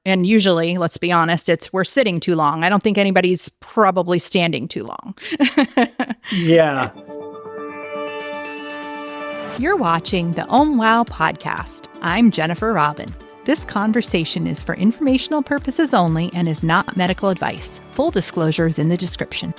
And usually, let's be honest, we're sitting too long. I don't think anybody's probably standing too long. Yeah. You're watching the Wow podcast. I'm Jennifer Robin. This conversation is for informational purposes only and is not medical advice. Full disclosure is in the description.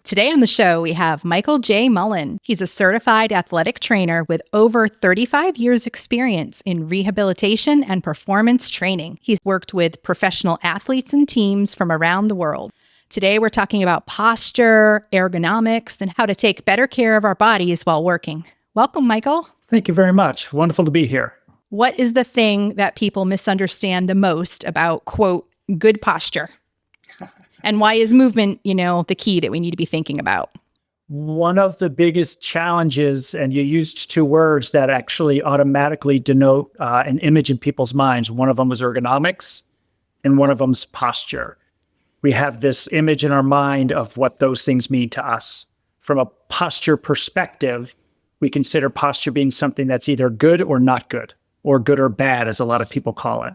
Today on the show, we have Michael J. Mullin. He's a certified athletic trainer with over 35 years experience in rehabilitation and performance training. He's worked with professional athletes and teams from around the world. Today, we're talking about posture, ergonomics, and how to take better care of our bodies while working. Welcome, Michael. Thank you very much. Wonderful to be here. What is the thing that people misunderstand the most about, quote, good posture? And why is movement, the key that we need to be thinking about? One of the biggest challenges, and you used two words that actually automatically denote an image in people's minds. One of them was ergonomics, and one of them's posture. We have this image in our mind of what those things mean to us. From a posture perspective, we consider posture being something that's either good or not good, or good or bad, as a lot of people call it.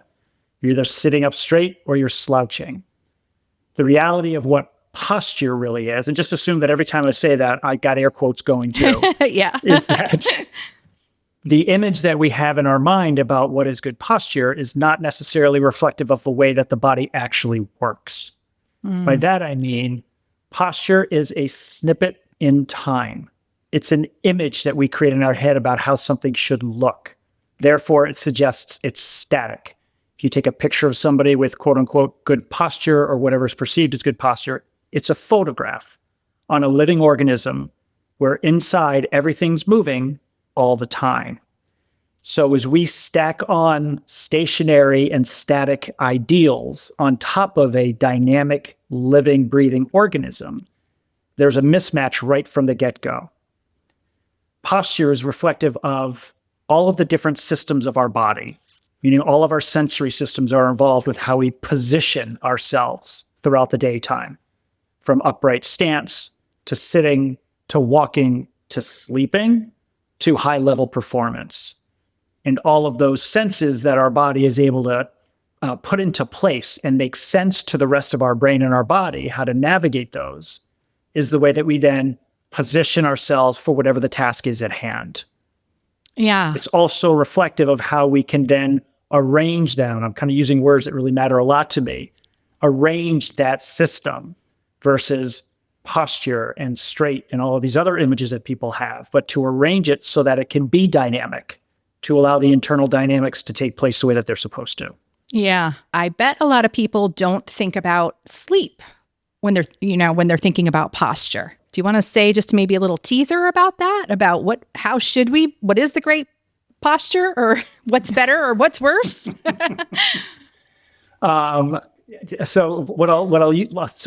You're either sitting up straight or you're slouching. The reality of what posture really is, and just assume that every time I say that, I got air quotes going too, yeah. is that the image that we have in our mind about what is good posture is not necessarily reflective of the way that the body actually works. By that, I mean, posture is a snippet in time. It's an image that we create in our head about how something should look. Therefore, it suggests it's static. If you take a picture of somebody with quote unquote good posture or whatever is perceived as good posture, it's a photograph on a living organism where inside everything's moving all the time. So as we stack on stationary and static ideals on top of a dynamic, living, breathing organism, there's a mismatch right from the get-go. Posture is reflective of all of the different systems of our body, meaning all of our sensory systems are involved with how we position ourselves throughout the daytime, from upright stance to sitting to walking to sleeping to high-level performance. And all of those senses that our body is able to put into place and make sense to the rest of our brain and our body, how to navigate those, is the way that we then position ourselves for whatever the task is at hand. Yeah. It's also reflective of how we can then arrange them. I'm kind of using words that really matter a lot to me. Arrange that system versus posture and straight and all of these other images that people have, but to arrange it so that it can be dynamic, to allow the internal dynamics to take place the way that they're supposed to. Yeah. I bet a lot of people don't think about sleep when they're thinking about posture. Do you want to say just maybe a little teaser about that? About what is the great posture, or what's better or what's worse? So a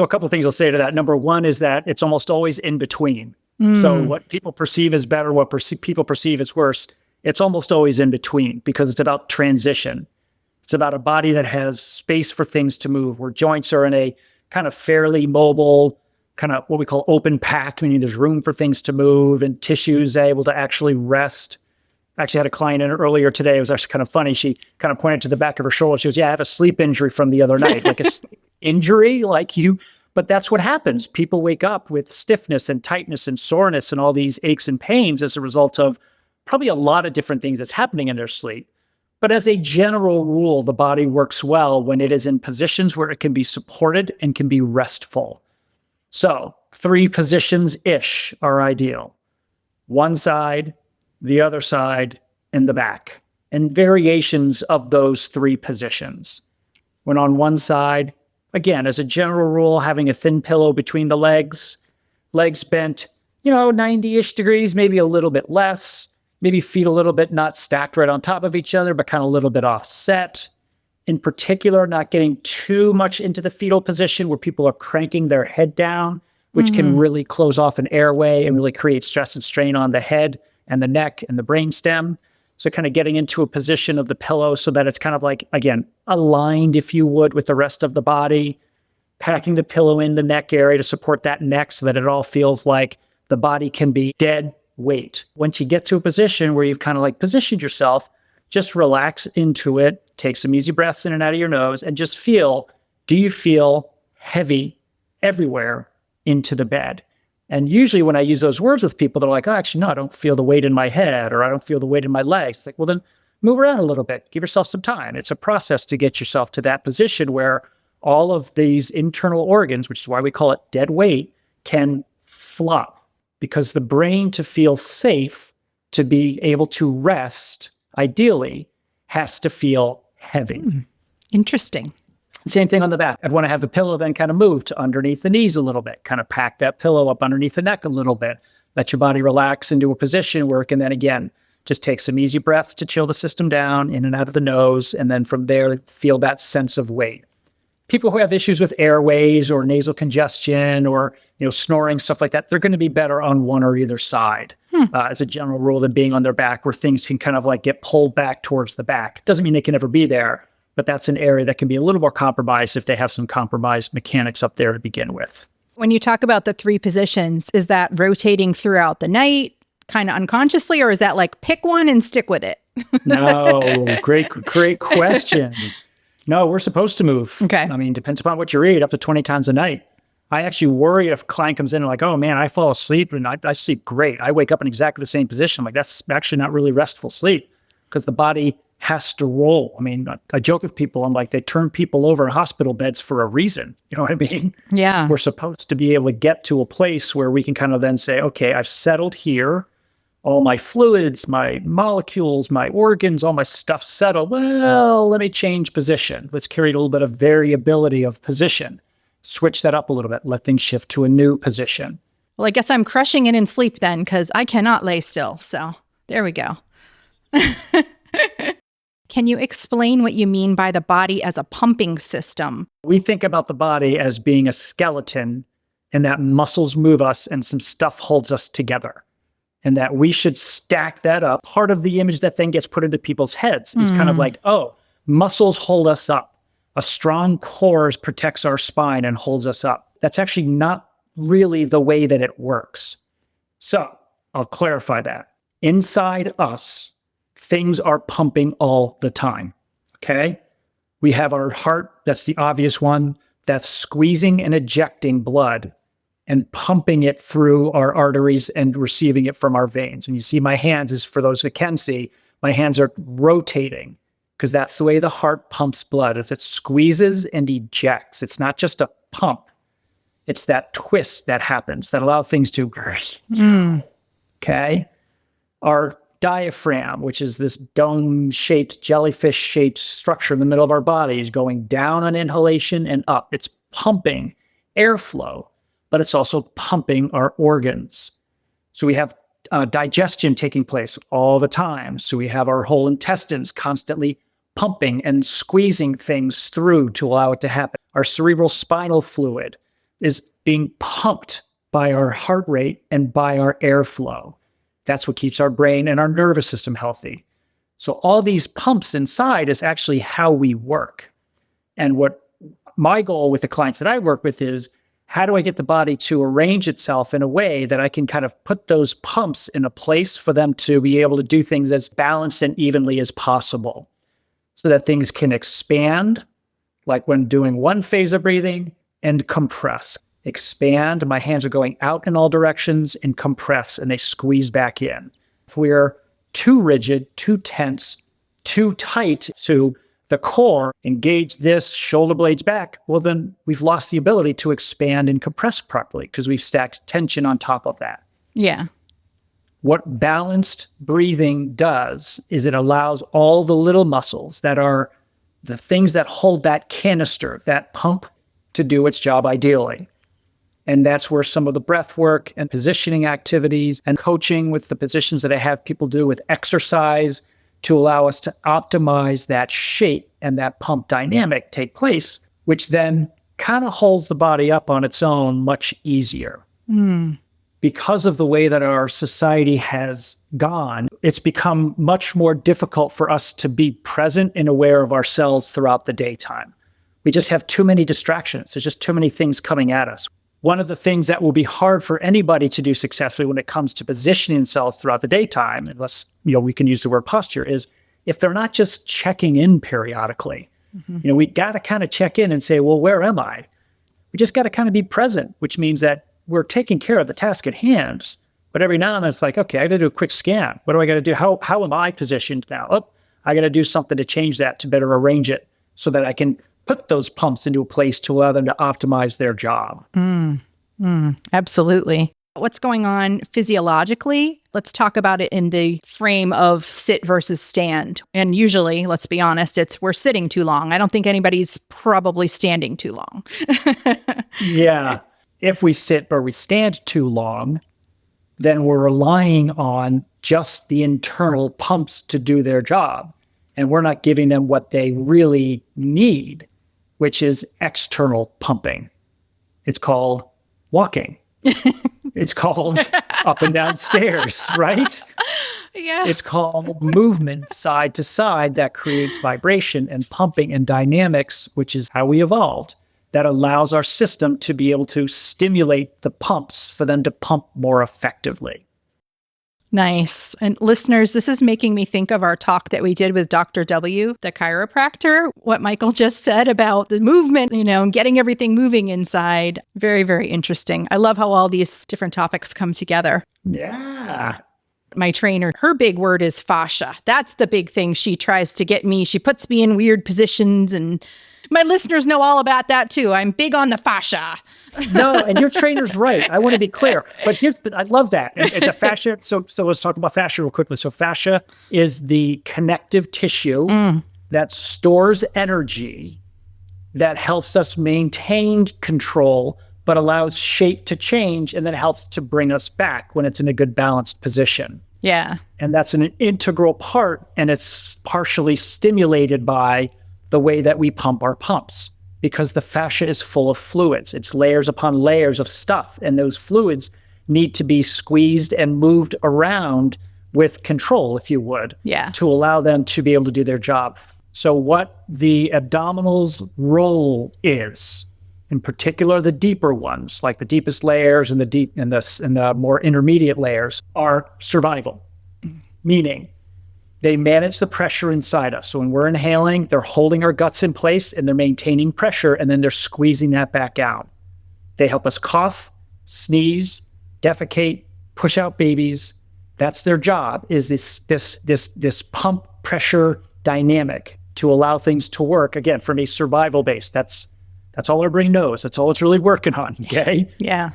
couple of things I'll say to that. Number one is that it's almost always in between. So what people perceive as better, what people perceive as worse, it's almost always in between because it's about transition. It's about a body that has space for things to move, where joints are in a kind of fairly mobile, kind of what we call open pack, meaning there's room for things to move and tissues able to actually rest. I actually had a client in earlier today. It was actually kind of funny. She kind of pointed to the back of her shoulder. She goes, "Yeah, I have a sleep injury from the other night." Like a injury, but that's what happens. People wake up with stiffness and tightness and soreness and all these aches and pains as a result of probably a lot of different things that's happening in their sleep. But as a general rule, the body works well when it is in positions where it can be supported and can be restful. So 3 positions-ish are ideal. One side, the other side, and the back, and variations of those 3 positions. When on one side, again, as a general rule, having a thin pillow between the legs bent, 90-ish degrees, maybe a little bit less, maybe feet a little bit not stacked right on top of each other, but kind of a little bit offset. In particular, not getting too much into the fetal position where people are cranking their head down, which can really close off an airway and really create stress and strain on the head and the neck and the brainstem. So kind of getting into a position of the pillow so that it's kind of like, again, aligned, if you would, with the rest of the body, packing the pillow in the neck area to support that neck so that it all feels like the body can be dead weight. Once you get to a position where you've kind of like positioned yourself, just relax into it, take some easy breaths in and out of your nose, and just feel, do you feel heavy everywhere into the bed? And usually when I use those words with people, they're like, oh, actually, no, I don't feel the weight in my head, or I don't feel the weight in my legs. It's like, well, then move around a little bit. Give yourself some time. It's a process to get yourself to that position where all of these internal organs, which is why we call it dead weight, can flop. Because the brain, to feel safe, to be able to rest, ideally, has to feel heavy. Interesting. Same thing on the back. I'd want to have the pillow then kind of move to underneath the knees a little bit, kind of pack that pillow up underneath the neck a little bit, let your body relax into a position where it can then again, just take some easy breaths to chill the system down in and out of the nose. And then from there, feel that sense of weight. People who have issues with airways or nasal congestion or snoring, stuff like that, they're going to be better on one or either side as a general rule than being on their back where things can kind of like get pulled back towards the back. Doesn't mean they can never be there, but that's an area that can be a little more compromised if they have some compromised mechanics up there to begin with. When you talk about the 3 positions, is that rotating throughout the night, kind of unconsciously, or is that like pick one and stick with it? No, great question. No, we're supposed to move. Okay. I mean, depends upon what you read, up to 20 times a night. I actually worry if a client comes in and like, oh man, I fall asleep and I sleep great. I wake up in exactly the same position. I'm like, that's actually not really restful sleep because the body has to roll. I mean, I joke with people. I'm like, they turn people over in hospital beds for a reason. You know what I mean? Yeah. We're supposed to be able to get to a place where we can kind of then say, okay, I've settled here. All my fluids, my molecules, my organs, all my stuff settled. Well, let me change position. Let's carry a little bit of variability of position. Switch that up a little bit. Let things shift to a new position. Well, I guess I'm crushing it in sleep then because I cannot lay still. So there we go. Can you explain what you mean by the body as a pumping system? We think about the body as being a skeleton and that muscles move us and some stuff holds us together. And that we should stack that up. Part of the image that then gets put into people's heads is kind of like, oh, muscles hold us up. A strong core protects our spine and holds us up. That's actually not really the way that it works. So I'll clarify that. Inside us, things are pumping all the time, okay? We have our heart, that's the obvious one, that's squeezing and ejecting blood and pumping it through our arteries and receiving it from our veins. And you see my hands, is for those that can see, my hands are rotating because that's the way the heart pumps blood. If it squeezes and ejects, it's not just a pump. It's that twist that happens that allows things to, okay? Our diaphragm, which is this dome-shaped, jellyfish-shaped structure in the middle of our body, is going down on inhalation and up. It's pumping airflow, but it's also pumping our organs. So we have digestion taking place all the time. So we have our whole intestines constantly pumping and squeezing things through to allow it to happen. Our cerebral spinal fluid is being pumped by our heart rate and by our airflow. That's what keeps our brain and our nervous system healthy. So all these pumps inside is actually how we work. And what my goal with the clients that I work with is, how do I get the body to arrange itself in a way that I can kind of put those pumps in a place for them to be able to do things as balanced and evenly as possible so that things can expand, like when doing one phase of breathing, and compress. Expand, my hands are going out in all directions, and compress, and they squeeze back in. If we're too rigid, too tense, too tight to the core, engage this, shoulder blades back, well, then we've lost the ability to expand and compress properly because we've stacked tension on top of that. Yeah. What balanced breathing does is it allows all the little muscles that are the things that hold that canister, that pump, to do its job ideally. And that's where some of the breath work and positioning activities and coaching with the positions that I have people do with exercise to allow us to optimize that shape and that pump dynamic take place, which then kind of holds the body up on its own much easier. Because of the way that our society has gone, it's become much more difficult for us to be present and aware of ourselves throughout the daytime. We just have too many distractions. There's just too many things coming at us. One of the things that will be hard for anybody to do successfully when it comes to positioning themselves throughout the daytime, unless we can use the word posture, is if they're not just checking in periodically. We got to kind of check in and say, well, where am I? We just got to kind of be present, which means that we're taking care of the task at hand. But every now and then it's like, okay, I got to do a quick scan. What do I got to do? How am I positioned now? Oh, I got to do something to change that, to better arrange it so that I can put those pumps into a place to allow them to optimize their job. Absolutely. What's going on physiologically? Let's talk about it in the frame of sit versus stand. And usually, let's be honest, we're sitting too long. I don't think anybody's probably standing too long. Yeah. If we sit or we stand too long, then we're relying on just the internal pumps to do their job. And we're not giving them what they really need, which is external pumping. It's called walking. It's called up and down stairs, right? Yeah. It's called movement side to side that creates vibration and pumping and dynamics, which is how we evolved. That allows our system to be able to stimulate the pumps for them to pump more effectively. Nice. And listeners, this is making me think of our talk that we did with Dr. W, the chiropractor, what Michael just said about the movement, and getting everything moving inside. Very, very interesting. I love how all these different topics come together. Yeah. My trainer, her big word is fascia. That's the big thing she tries to get me. She puts me in weird positions, and my listeners know all about that too. I'm big on the fascia. No, and your trainer's right. I want to be clear. But I love that. And the fascia, so let's talk about fascia real quickly. So fascia is the connective tissue that stores energy, that helps us maintain control, but allows shape to change, and then helps to bring us back when it's in a good balanced position. Yeah. And that's an integral part, and it's partially stimulated by the way that we pump our pumps, because the fascia is full of fluids. It's layers upon layers of stuff, and those fluids need to be squeezed and moved around with control, if you would, to allow them to be able to do their job. So what the abdominals' role is, in particular the deeper ones, like the deepest layers and the more intermediate layers, are survival, meaning they manage the pressure inside us. So when we're inhaling, they're holding our guts in place and they're maintaining pressure, and then they're squeezing that back out. They help us cough, sneeze, defecate, push out babies. That's their job, is this pump pressure dynamic to allow things to work. Again, from a survival base, that's all our brain knows. That's all it's really working on, okay? Yeah.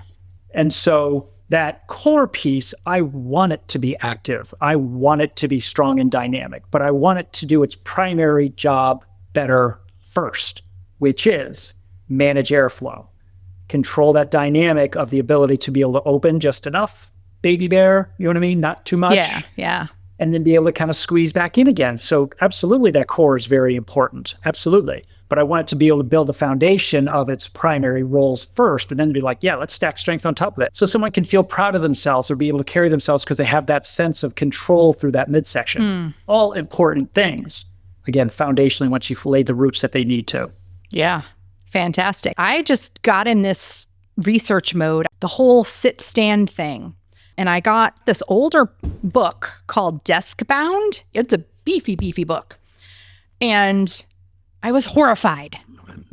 And so that core piece, I want it to be active. I want it to be strong and dynamic, but I want it to do its primary job better first, which is manage airflow. Control that dynamic of the ability to be able to open just enough, baby bear, you know what I mean? Not too much. Yeah. And then be able to kind of squeeze back in again. So absolutely that core is very important. Absolutely. But I want it to be able to build the foundation of its primary roles first, and then be like, yeah, let's stack strength on top of it. So someone can feel proud of themselves or be able to carry themselves because they have that sense of control through that midsection. All important things. Again, foundationally, once you've laid the roots that they need to. Yeah. Fantastic. I just got in this research mode, the whole sit-stand thing. And I got this older book called Desk Bound. It's a beefy, beefy book. And I was horrified,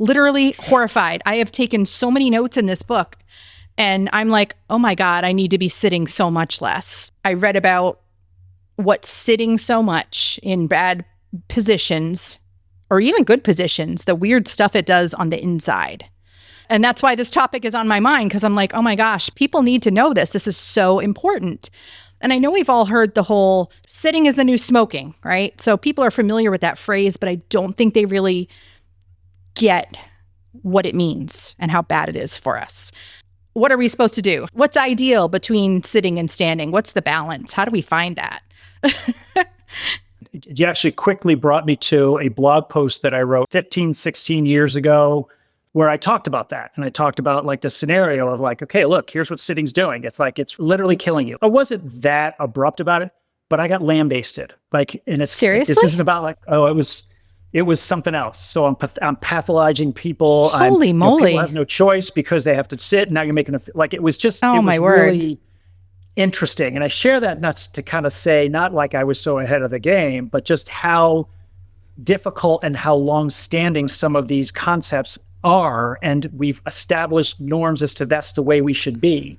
literally horrified. I have taken so many notes in this book, and I'm like, oh my God, I need to be sitting so much less. I read about what sitting so much in bad positions, or even good positions, the weird stuff it does on the inside. And that's why this topic is on my mind, because I'm like, oh my gosh, people need to know this. This is so important. And I know we've all heard the whole sitting is the new smoking, right? So people are familiar with that phrase, but I don't think they really get what it means and how bad it is for us. What are we supposed to do? What's ideal between sitting and standing? What's the balance? How do we find that? You actually quickly brought me to a blog post that I wrote 15, 16 years ago, where I talked about that. And I talked about like the scenario of like, okay, look, here's what sitting's doing. It's like, it's literally killing you. I wasn't that abrupt about it, but I got lambasted. Like, and it's seriously, this isn't about like, oh, it was something else. So I'm pathologizing people. Holy moly. People have no choice because they have to sit. And now you're making like, it was just, oh it was my word. Really, interesting. And I share that not to kind of say, not like I was so ahead of the game, but just how difficult and how long-standing some of these concepts are. And we've established norms as to that's the way we should be.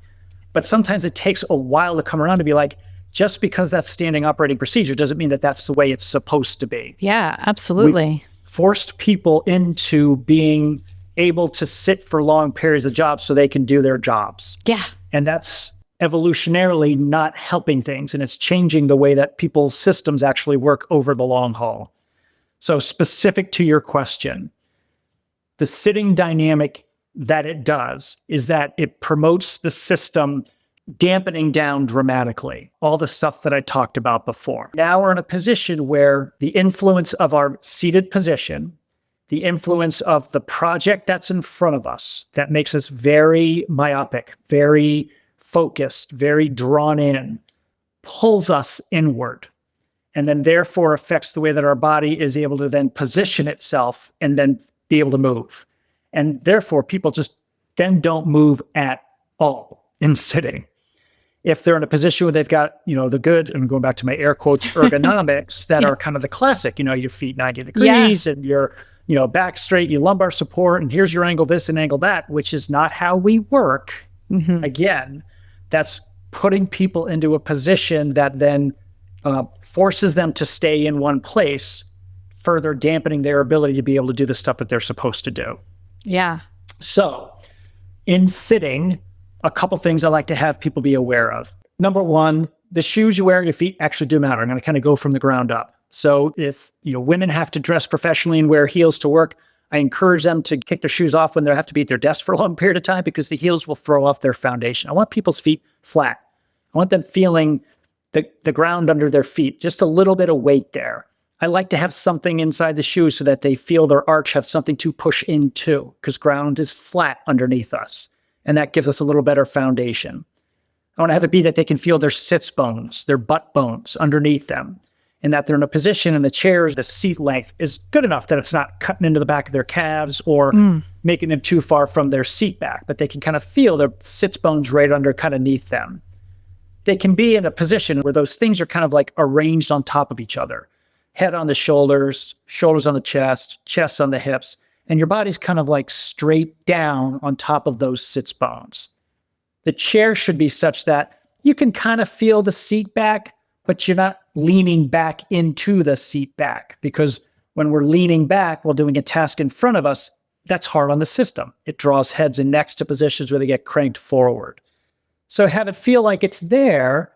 But sometimes it takes a while to come around to be like, just because that's standing operating procedure doesn't mean that that's the way it's supposed to be. Yeah, absolutely. We forced people into being able to sit for long periods of jobs so they can do their jobs. Yeah. And that's evolutionarily not helping things. And it's changing the way that people's systems actually work over the long haul. So specific to your question, the sitting dynamic that it does is that it promotes the system dampening down dramatically all the stuff that I talked about before. Now we're in a position where the influence of our seated position, the influence of the project that's in front of us, that makes us very myopic, very focused, very drawn in, pulls us inward, and then therefore affects the way that our body is able to then position itself and then be able to move. And therefore, people just then don't move at all in sitting. If they're in a position where they've got, the good, and I'm going back to my air quotes, ergonomics that are kind of the classic, your feet 90 degrees and your, back straight, your lumbar support, and here's your angle this and angle that, which is not how we work. Mm-hmm. Again, that's putting people into a position that then forces them to stay in one place, further dampening their ability to be able to do the stuff that they're supposed to do. Yeah. So in sitting, a couple things I like to have people be aware of. Number one, the shoes you wear on your feet actually do matter. I'm going to kind of go from the ground up. So if women have to dress professionally and wear heels to work, I encourage them to kick their shoes off when they have to be at their desk for a long period of time because the heels will throw off their foundation. I want people's feet flat. I want them feeling the ground under their feet, just a little bit of weight there. I like to have something inside the shoe so that they feel their arch have something to push into because ground is flat underneath us. And that gives us a little better foundation. I want to have it be that they can feel their sits bones, their butt bones underneath them, and that they're in a position in the chairs, the seat length is good enough that it's not cutting into the back of their calves or making them too far from their seat back, but they can kind of feel their sits bones right underneath them. They can be in a position where those things are kind of like arranged on top of each other. Head on the shoulders, shoulders on the chest on the hips, and your body's kind of like straight down on top of those sits bones. The chair should be such that you can kind of feel the seat back, but you're not leaning back into the seat back because when we're leaning back while doing a task in front of us, that's hard on the system. It draws heads and necks to positions where they get cranked forward. So have it feel like it's there,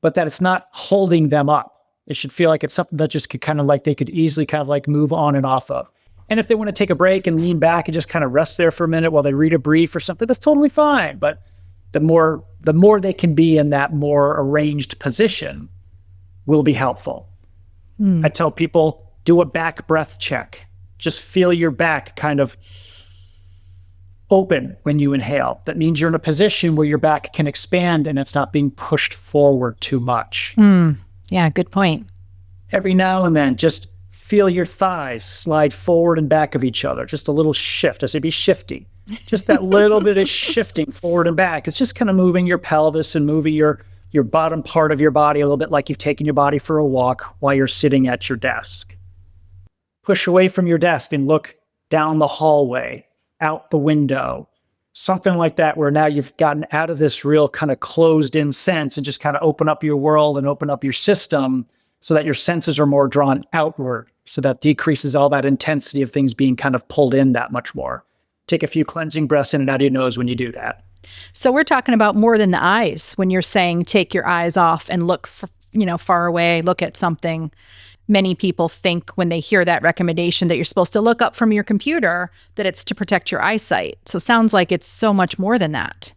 but that it's not holding them up. It should feel like it's something that just could kind of like they could easily kind of like move on and off of. And if they want to take a break and lean back and just kind of rest there for a minute while they read a brief or something, that's totally fine. But the more they can be in that more arranged position will be helpful. I tell people, do a back breath check. Just feel your back kind of open when you inhale. That means you're in a position where your back can expand and it's not being pushed forward too much. Yeah, good point. Every now and then, just feel your thighs slide forward and back of each other. Just a little shift. I say be shifty. Just that little bit of shifting forward and back. It's just kind of moving your pelvis and moving your bottom part of your body a little bit like you've taken your body for a walk while you're sitting at your desk. Push away from your desk and look down the hallway, out the window, something like that, where now you've gotten out of this real kind of closed in sense and just kind of open up your world and open up your system so that your senses are more drawn outward. So that decreases all that intensity of things being kind of pulled in that much more. Take a few cleansing breaths in and out of your nose when you do that. So we're talking about more than the eyes when you're saying take your eyes off and look far away, look at something. Many people think when they hear that recommendation that you're supposed to look up from your computer, that it's to protect your eyesight. So it sounds like it's so much more than that.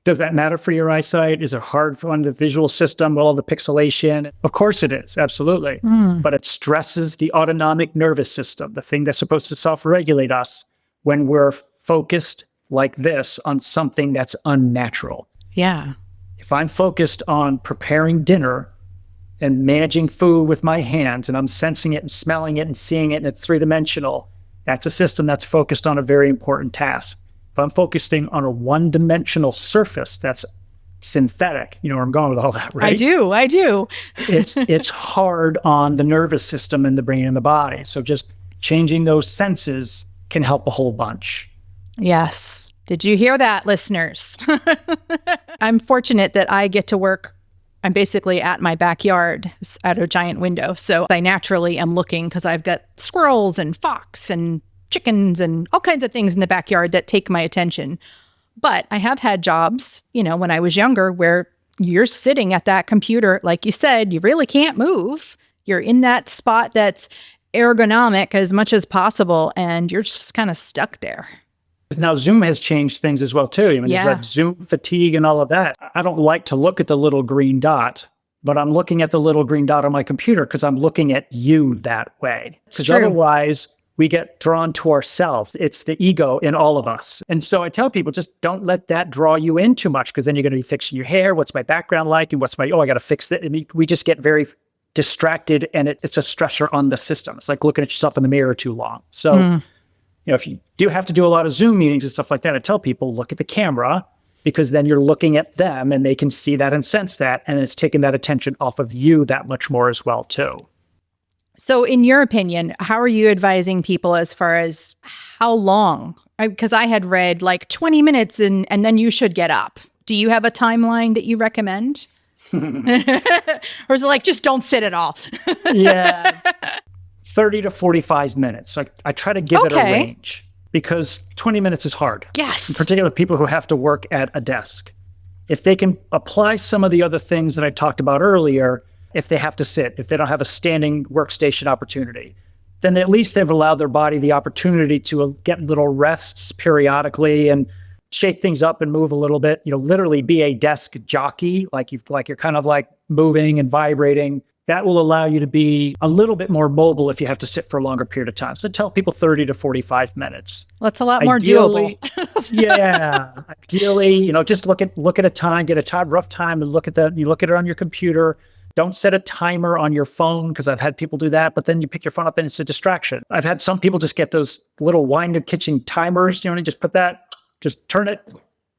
Does that matter for your eyesight? Is it hard on the visual system with all the pixelation? Of course it is, absolutely. But it stresses the autonomic nervous system, the thing that's supposed to self-regulate us when we're focused like this on something that's unnatural. Yeah. If I'm focused on preparing dinner and managing food with my hands, and I'm sensing it and smelling it and seeing it, and it's three-dimensional, that's a system that's focused on a very important task. If I'm focusing on a one-dimensional surface that's synthetic. You know where I'm going with all that, right? I do. It's hard on the nervous system and the brain and the body. So just changing those senses can help a whole bunch. Yes. Did you hear that, listeners? I'm fortunate that I get to work. I'm basically at my backyard at a giant window. So I naturally am looking because I've got squirrels and fox and chickens and all kinds of things in the backyard that take my attention. But I have had jobs, you know, when I was younger where you're sitting at that computer, like you said, you really can't move. You're in that spot that's ergonomic as much as possible, and you're just kind of stuck there. Now, Zoom has changed things as well, too. I mean, there's that Zoom fatigue and all of that. I don't like to look at the little green dot, but I'm looking at the little green dot on my computer because I'm looking at you that way. Because otherwise, we get drawn to ourselves. It's the ego in all of us. And so I tell people, just don't let that draw you in too much, because then you're going to be fixing your hair. What's my background like? And I got to fix it. I mean, we just get very distracted, and it's a stressor on the system. It's like looking at yourself in the mirror too long. So, you know, if you do have to do a lot of Zoom meetings and stuff like that, I tell people, look at the camera, because then you're looking at them and they can see that and sense that. And it's taking that attention off of you that much more as well, too. So in your opinion, how are you advising people as far as how long? Because I had read like 20 minutes and then you should get up. Do you have a timeline that you recommend? Or is it like, just don't sit at all? Yeah. 30 to 45 minutes. So I try to give it a range, because 20 minutes is hard. Yes. In particular, people who have to work at a desk. If they can apply some of the other things that I talked about earlier, if they have to sit, if they don't have a standing workstation opportunity, then at least they've allowed their body the opportunity to get little rests periodically and shake things up and move a little bit. You know, literally be a desk jockey, like you're kind of like moving and vibrating. That will allow you to be a little bit more mobile if you have to sit for a longer period of time. So tell people 30 to 45 minutes. Well, that's a lot more doable. Yeah. Ideally, you know, just look at a time, get a rough time, and look at it on your computer. Don't set a timer on your phone, because I've had people do that, but then you pick your phone up and it's a distraction. I've had some people just get those little wind-up kitchen timers, you know, and just put that, just turn it.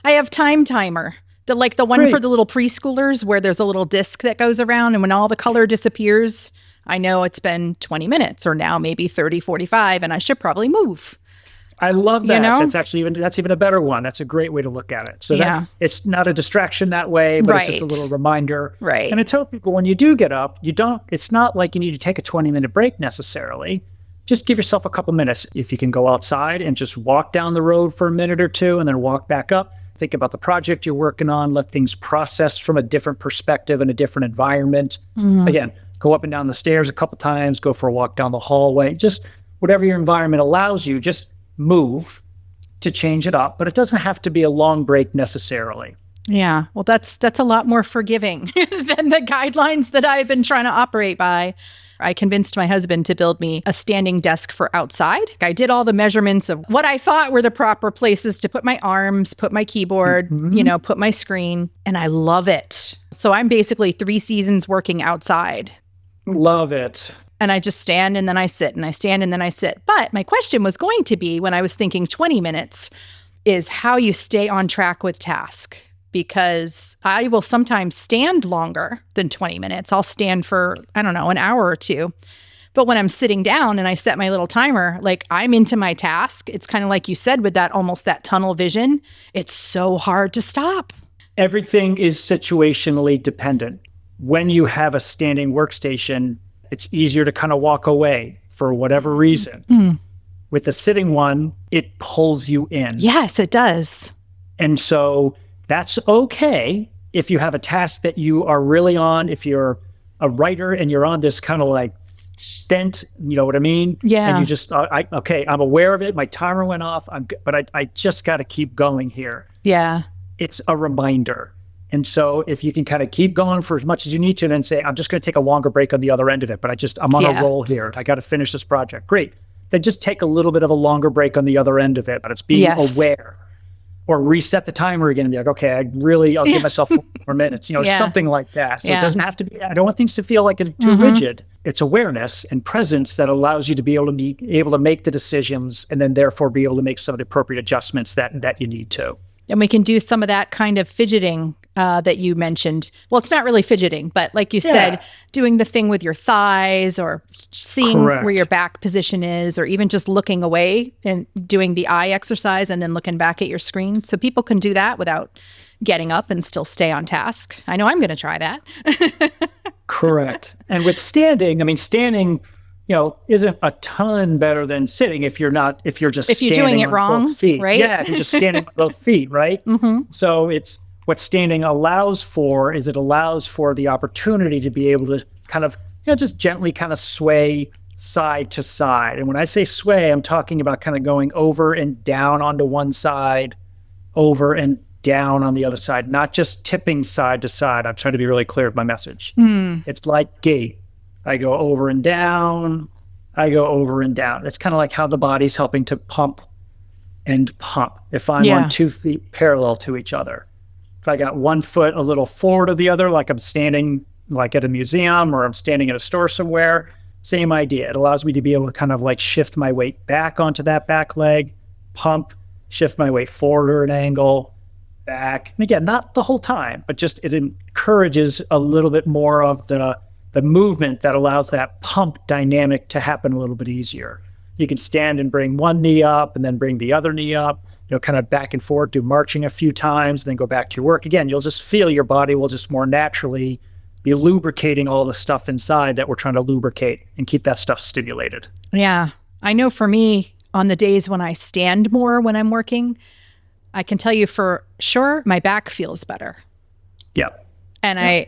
I have time timer. The one for the little preschoolers where there's a little disc that goes around, and when all the color disappears, I know it's been 20 minutes or now maybe 30, 45, and I should probably move. I love that. You know? That's even a better one. That's a great way to look at it. So that it's not a distraction that way, but it's just a little reminder. Right. And I tell people, when you do get up, it's not like you need to take a 20-minute break necessarily. Just give yourself a couple minutes. If you can go outside and just walk down the road for a minute or two and then walk back up, think about the project you're working on, let things process from a different perspective and a different environment. Again, go up and down the stairs a couple times, go for a walk down the hallway, just whatever your environment allows you, just move to change it up, but it doesn't have to be a long break necessarily. Yeah. Well, that's a lot more forgiving than the guidelines that I've been trying to operate by. I convinced my husband to build me a standing desk for outside. I did all the measurements of what I thought were the proper places to put my arms, put my keyboard, you know, put my screen, and I love it. So I'm basically 3 seasons working outside. Love it. And I just stand and then I sit and I stand and then I sit. But my question was going to be, when I was thinking 20 minutes, is how you stay on track with task. Because I will sometimes stand longer than 20 minutes. I'll stand for, I don't know, an hour or two. But when I'm sitting down and I set my little timer, like I'm into my task. It's kind of like you said, with that almost that tunnel vision. It's so hard to stop. Everything is situationally dependent. When you have a standing workstation, it's easier to kind of walk away for whatever reason. With the sitting one, it pulls you in. Yes, it does. And so that's okay if you have a task that you are really on, if you're a writer and you're on this kind of like stent, you know what I mean? Yeah. And you just, okay, I'm aware of it. My timer went off, but I just got to keep going here. Yeah. It's a reminder. And so if you can kind of keep going for as much as you need to and then say, I'm just going to take a longer break on the other end of it, but I'm on a roll here. I got to finish this project. Great. Then just take a little bit of a longer break on the other end of it, but it's being aware. Or reset the timer again and be like, okay, I'll give myself 4 more minutes, you know, something like that. So it doesn't have to be, I don't want things to feel like it's too rigid. It's awareness and presence that allows you to be able to make the decisions and then therefore be able to make some of the appropriate adjustments that you need to. And we can do some of that kind of fidgeting that you mentioned. Well, it's not really fidgeting, but like you said, doing the thing with your thighs or seeing where your back position is, or even just looking away and doing the eye exercise and then looking back at your screen. So people can do that without getting up and still stay on task. I know I'm going to try that. Correct. And with standing, I mean, standing, isn't a ton better than sitting if you're just if you're doing it wrong, both feet. Right? Yeah, if you're just standing on both feet, right? Mm-hmm. So it's what standing allows for is it allows for the opportunity to be able to kind of, just gently kind of sway side to side. And when I say sway, I'm talking about kind of going over and down onto one side, over and down on the other side, not just tipping side to side. I'm trying to be really clear with my message. It's like gait. I go over and down. I go over and down. It's kind of like how the body's helping to pump and pump. If I'm on 2 feet parallel to each other, if I got 1 foot a little forward of the other, like I'm standing like at a museum or I'm standing at a store somewhere, same idea. It allows me to be able to kind of like shift my weight back onto that back leg, pump, shift my weight forward or an angle, back. And again, not the whole time, but just it encourages a little bit more of the movement that allows that pump dynamic to happen a little bit easier. You can stand and bring one knee up and then bring the other knee up, kind of back and forth, do marching a few times, then go back to your work. Again, you'll just feel your body will just more naturally be lubricating all the stuff inside that we're trying to lubricate and keep that stuff stimulated. Yeah. I know for me, on the days when I stand more when I'm working, I can tell you for sure my back feels better. Yep. And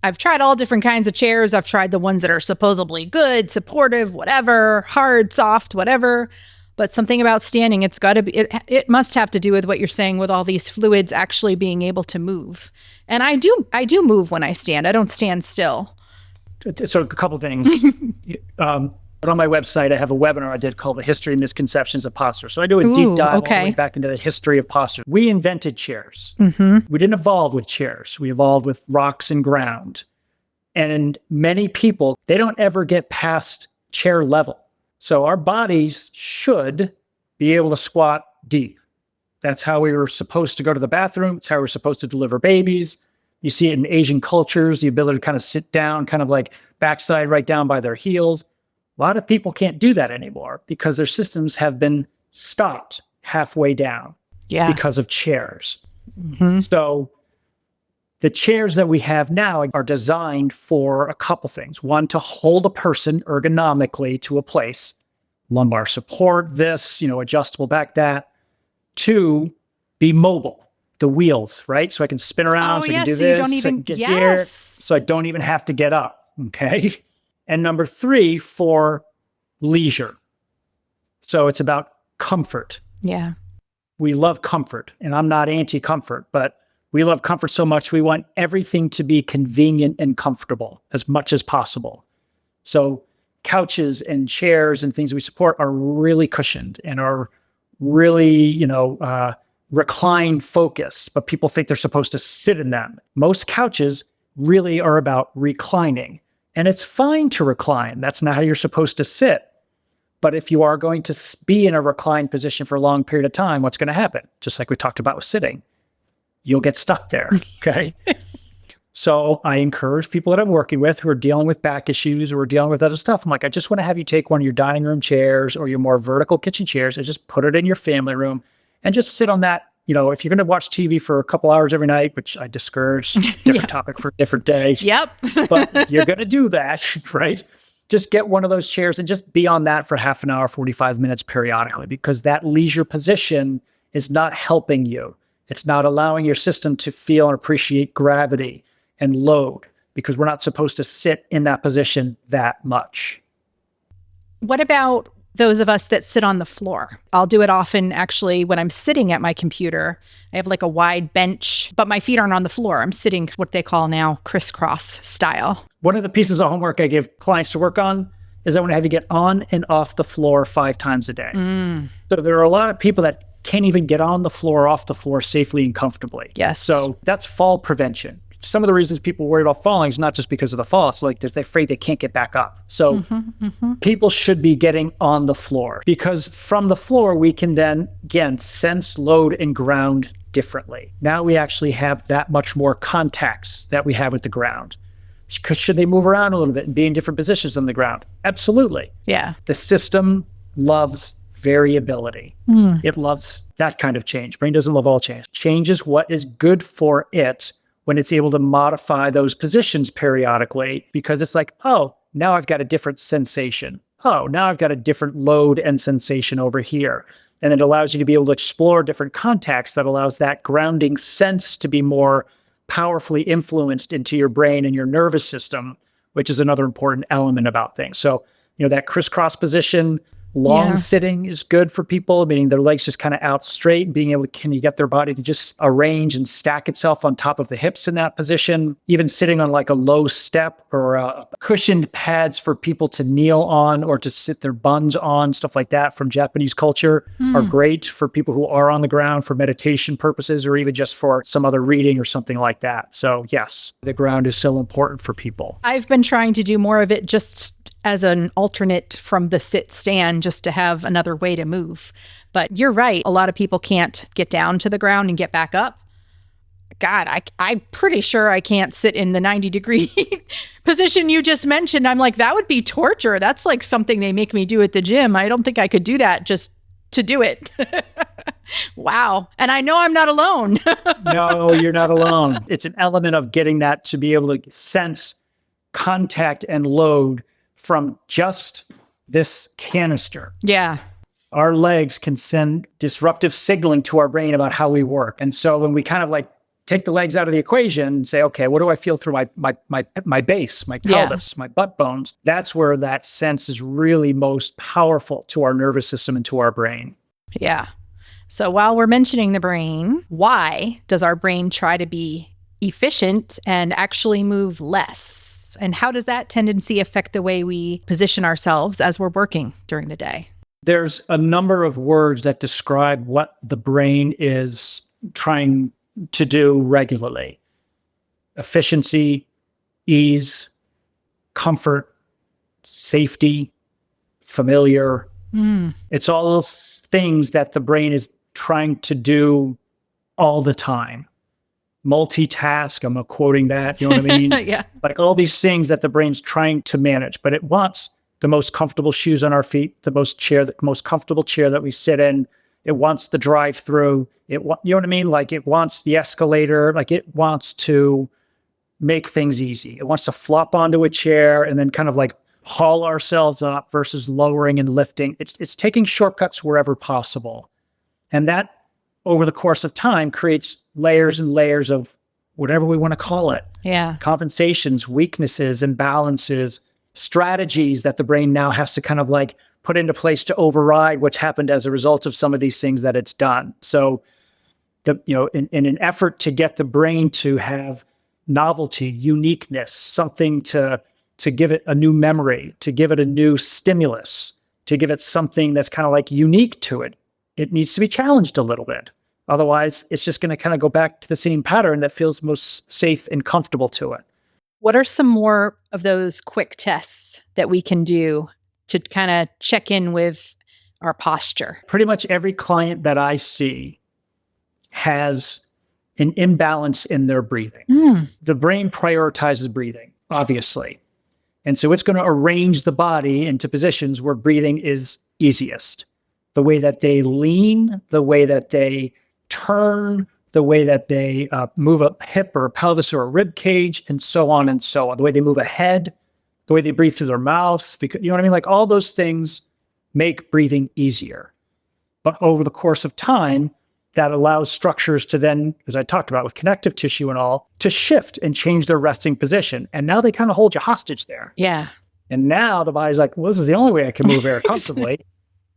I've tried all different kinds of chairs. I've tried the ones that are supposedly good, supportive, whatever, hard, soft, whatever. But something about standing, it's got to be, it must have to do with what you're saying with all these fluids actually being able to move. And I do move when I stand. I don't stand still. So a couple things. On my website, I have a webinar I did called The History and Misconceptions of Posture. So I do a deep dive all the way back into the history of posture. We invented chairs. We didn't evolve with chairs. We evolved with rocks and ground. And many people, they don't ever get past chair level. So our bodies should be able to squat deep. That's how we were supposed to go to the bathroom. It's how we're supposed to deliver babies. You see it in Asian cultures, the ability to kind of sit down, kind of like backside right down by their heels. A lot of people can't do that anymore because their systems have been stopped halfway down because of chairs. So the chairs that we have now are designed for a couple things. One, to hold a person ergonomically to a place, lumbar support, adjustable back, that. 2, be mobile, the wheels, right? So I can spin around, so I can do this, so I can get here, so I don't even have to get up, okay? And number 3, for leisure. So it's about comfort. Yeah. We love comfort, and I'm not anti-comfort, but we love comfort so much we want everything to be convenient and comfortable as much as possible. So couches and chairs and things we support are really cushioned and are really, recline focused, but people think they're supposed to sit in them. Most couches really are about reclining. And it's fine to recline. That's not how you're supposed to sit. But if you are going to be in a reclined position for a long period of time, what's going to happen? Just like we talked about with sitting, you'll get stuck there, okay? So I encourage people that I'm working with who are dealing with back issues or dealing with other stuff. I'm like, I just want to have you take one of your dining room chairs or your more vertical kitchen chairs and just put it in your family room and just sit on that. If you're going to watch TV for a couple hours every night, which I discourage, different topic for a different day. Yep. But if you're going to do that, right? Just get one of those chairs and just be on that for half an hour, 45 minutes periodically, because that leisure position is not helping you. It's not allowing your system to feel and appreciate gravity and load, because we're not supposed to sit in that position that much. What about those of us that sit on the floor? I'll do it often, actually, when I'm sitting at my computer. I have like a wide bench, but my feet aren't on the floor. I'm sitting what they call now crisscross style. One of the pieces of homework I give clients to work on is I want to have you get on and off the floor 5 times a day. So there are a lot of people that can't even get on the floor or off the floor safely and comfortably. Yes. So that's fall prevention. Some of the reasons people worry about falling is not just because of the fall. It's like they're afraid they can't get back up. So people should be getting on the floor, because from the floor, we can then, again, sense, load, and ground differently. Now we actually have that much more contacts that we have with the ground. Should they move around a little bit and be in different positions on the ground? Absolutely. Yeah. The system loves variability. It loves that kind of change. Brain doesn't love all change. Change is what is good for it when it's able to modify those positions periodically, because it's like, oh, now I've got a different sensation. Oh, now I've got a different load and sensation over here. And it allows you to be able to explore different contacts that allows that grounding sense to be more powerfully influenced into your brain and your nervous system, which is another important element about things. So, that crisscross position, long sitting is good for people, meaning their legs just kind of out straight and being able to, can you get their body to just arrange and stack itself on top of the hips in that position? Even sitting on like a low step or cushioned pads for people to kneel on or to sit their buns on, stuff like that from Japanese culture are great for people who are on the ground for meditation purposes or even just for some other reading or something like that. So yes, the ground is so important for people. I've been trying to do more of it just as an alternate from the sit stand, just to have another way to move. But you're right. A lot of people can't get down to the ground and get back up. God, I'm pretty sure I can't sit in the 90-degree position you just mentioned. I'm like, that would be torture. That's like something they make me do at the gym. I don't think I could do that just to do it. Wow. And I know I'm not alone. No, you're not alone. It's an element of getting that to be able to sense contact and load from just this canister. Yeah. Our legs can send disruptive signaling to our brain about how we work. And so when we kind of like take the legs out of the equation and say, okay, what do I feel through my base, my pelvis, my butt bones? That's where that sense is really most powerful to our nervous system and to our brain. Yeah. So while we're mentioning the brain, why does our brain try to be efficient and actually move less? And how does that tendency affect the way we position ourselves as we're working during the day? There's a number of words that describe what the brain is trying to do regularly. Efficiency, ease, comfort, safety, familiar. It's all those things that the brain is trying to do all the time. Multitask, I'm quoting that, you know what I mean? Yeah. Like all these things that the brain's trying to manage, but it wants the most comfortable shoes on our feet, the most comfortable chair that we sit in. It wants the drive-through. You know what I mean? Like it wants the escalator. Like it wants to make things easy. It wants to flop onto a chair and then kind of like haul ourselves up versus lowering and lifting. It's taking shortcuts wherever possible. And that, over the course of time, creates layers and layers of whatever we want to call it. Yeah. Compensations, weaknesses, imbalances, strategies that the brain now has to kind of like put into place to override what's happened as a result of some of these things that it's done. So, in an effort to get the brain to have novelty, uniqueness, something to give it a new memory, to give it a new stimulus, to give it something that's kind of like unique to it, it needs to be challenged a little bit. Otherwise, it's just going to kind of go back to the same pattern that feels most safe and comfortable to it. What are some more of those quick tests that we can do to kind of check in with our posture? Pretty much every client that I see has an imbalance in their breathing. The brain prioritizes breathing, obviously. And so it's going to arrange the body into positions where breathing is easiest. The way that they lean, the way that they turn, the way that they move a hip or a pelvis or a rib cage, and so on and so on. The way they move a head, the way they breathe through their mouth, because, you know what I mean? Like all those things make breathing easier. But over the course of time, that allows structures to then, as I talked about with connective tissue and all, to shift and change their resting position. And now they kind of hold you hostage there. Yeah. And now the body's like, well, this is the only way I can move air comfortably.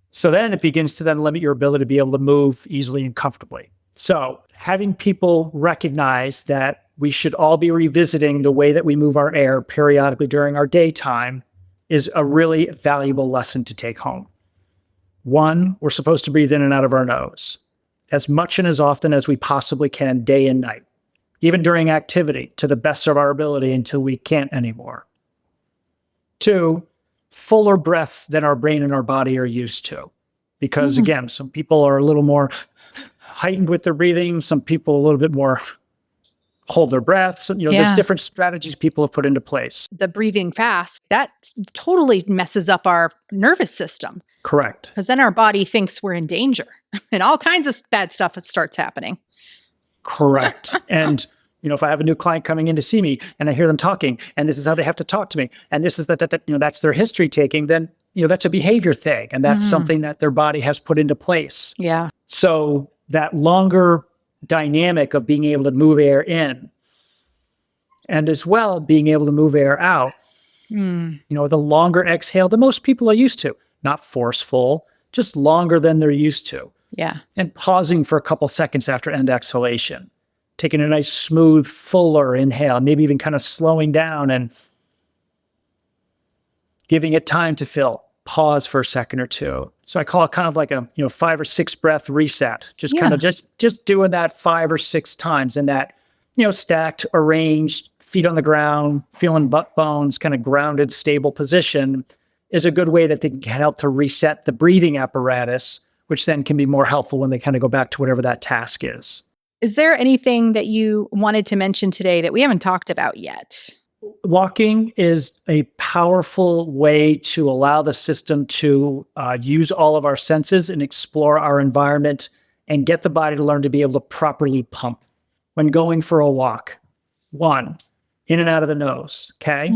So then it begins to then limit your ability to be able to move easily and comfortably. So having people recognize that we should all be revisiting the way that we move our air periodically during our daytime is a really valuable lesson to take home. One, we're supposed to breathe in and out of our nose as much and as often as we possibly can, day and night, even during activity, to the best of our ability until we can't anymore. Two, fuller breaths than our brain and our body are used to. Because again, some people are a little more heightened with their breathing. Some people a little bit more hold their breaths. There's different strategies people have put into place. The breathing fast, that totally messes up our nervous system. Correct. Because then our body thinks we're in danger and all kinds of bad stuff starts happening. Correct. And, if I have a new client coming in to see me and I hear them talking and this is how they have to talk to me and this is that's their history taking, then, that's a behavior thing. And that's something that their body has put into place. Yeah. So that longer dynamic of being able to move air in and as well being able to move air out, the longer exhale that most people are used to, not forceful, just longer than they're used to. Yeah. And pausing for a couple seconds after end exhalation, taking a nice smooth, fuller inhale, maybe even kind of slowing down and giving it time to fill. Pause for a second or two. So I call it kind of like a 5 or 6 breath reset. Just kind of just doing that 5 or 6 times in that stacked, arranged, feet on the ground, feeling butt bones, kind of grounded, stable position is a good way that they can help to reset the breathing apparatus, which then can be more helpful when they kind of go back to whatever that task is. Is there anything that you wanted to mention today that we haven't talked about yet? Walking is a powerful way to allow the system to use all of our senses and explore our environment and get the body to learn to be able to properly pump. When going for a walk, 1, in and out of the nose, okay?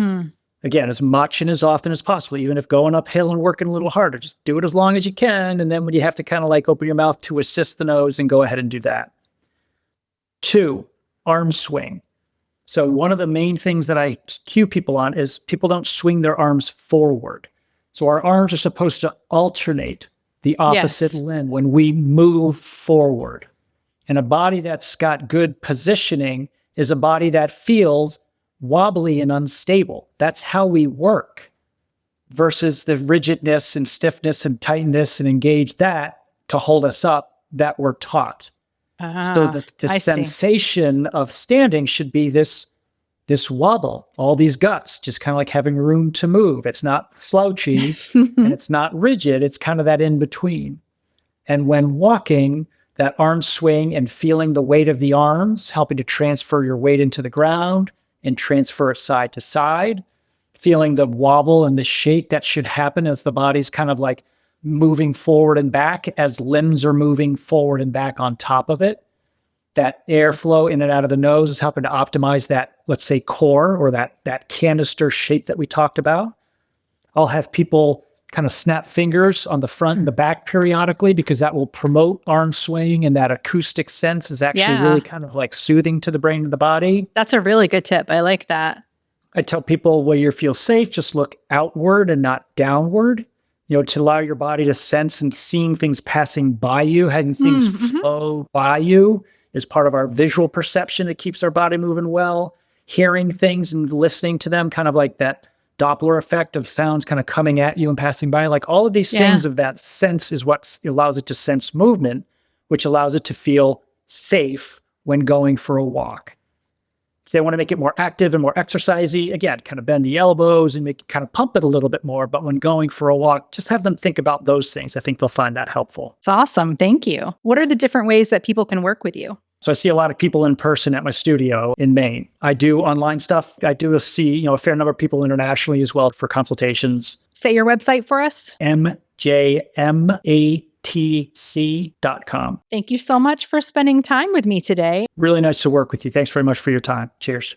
Again, as much and as often as possible, even if going uphill and working a little harder, just do it as long as you can. And then when you have to kind of like open your mouth to assist the nose, and go ahead and do that. 2, arm swing. So one of the main things that I cue people on is people don't swing their arms forward. So our arms are supposed to alternate the opposite limb when we move forward. And a body that's got good positioning is a body that feels wobbly and unstable. That's how we work versus the rigidness and stiffness and tightness and engage that to hold us up that we're taught. So the sensation of standing should be this wobble, all these guts, just kind of like having room to move. It's not slouchy and it's not rigid. It's kind of that in between. And when walking, that arm swing and feeling the weight of the arms, helping to transfer your weight into the ground and transfer it side to side, feeling the wobble and the shake that should happen as the body's kind of like moving forward and back as limbs are moving forward and back on top of it. That airflow in and out of the nose is helping to optimize that, let's say, core or that canister shape that we talked about. I'll have people kind of snap fingers on the front and the back periodically because that will promote arm swing, and that acoustic sense is actually really kind of like soothing to the brain and the body. That's a really good tip. I like that. I tell people where you feel safe, just look outward and not downward. To allow your body to sense and seeing things passing by you, having things flow by you is part of our visual perception that keeps our body moving well. Hearing things and listening to them, kind of like that Doppler effect of sounds kind of coming at you and passing by. Like all of these things of that sense is what allows it to sense movement, which allows it to feel safe when going for a walk. If they want to make it more active and more exercisey, again, kind of bend the elbows and kind of pump it a little bit more. But when going for a walk, just have them think about those things. I think they'll find that helpful. It's awesome. Thank you. What are the different ways that people can work with you? So I see a lot of people in person at my studio in Maine. I do online stuff. I do see, a fair number of people internationally as well for consultations. Say your website for us. mjmatc.com. Thank you so much for spending time with me today. Really nice to work with you. Thanks very much for your time. Cheers.